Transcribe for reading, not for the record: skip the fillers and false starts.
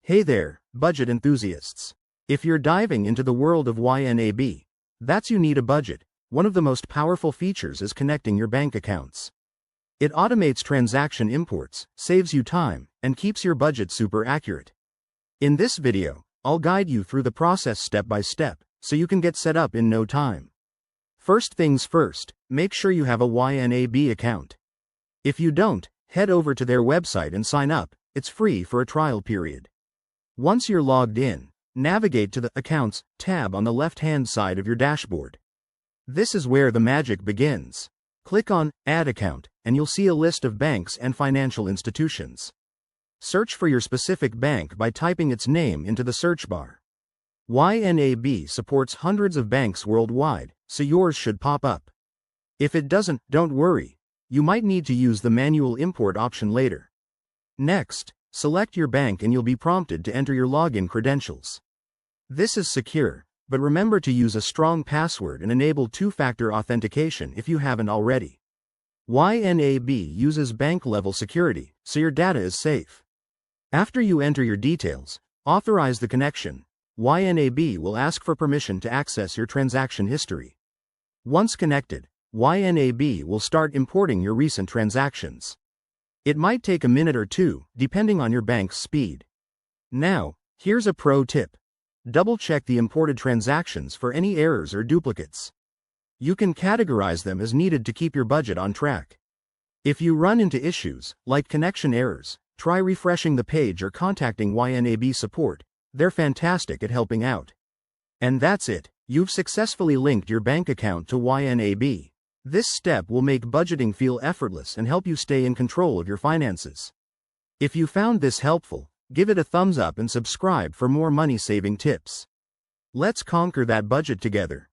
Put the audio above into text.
Hey there, budget enthusiasts. If you're diving into the world of YNAB, that's you need a budget. One of the most powerful features is connecting your bank accounts. It automates transaction imports, saves you time, and keeps your budget super accurate. In this video, I'll guide you through the process step by step, so you can get set up in no time. First things first, make sure you have a YNAB account. If you don't, head over to their website and sign up. It's free for a trial period. Once you're logged in, navigate to the Accounts tab on the left-hand side of your dashboard. This is where the magic begins. Click on Add Account, and you'll see a list of banks and financial institutions. Search for your specific bank by typing its name into the search bar. YNAB supports hundreds of banks worldwide, so yours should pop up. If it doesn't, don't worry. You might need to use the manual import option later. Next, select your bank and you'll be prompted to enter your login credentials. This is secure, but remember to use a strong password and enable two-factor authentication if you haven't already. YNAB uses bank-level security, so your data is safe. After you enter your details, authorize the connection. YNAB will ask for permission to access your transaction history. Once connected, YNAB will start importing your recent transactions. It might take a minute or two, depending on your bank's speed. Now, here's a pro tip. Double-check the imported transactions for any errors or duplicates. You can categorize them as needed to keep your budget on track. If you run into issues, like connection errors, try refreshing the page or contacting YNAB support. They're fantastic at helping out. And that's it. You've successfully linked your bank account to YNAB. This step will make budgeting feel effortless and help you stay in control of your finances. If you found this helpful, give it a thumbs up and subscribe for more money-saving tips. Let's conquer that budget together.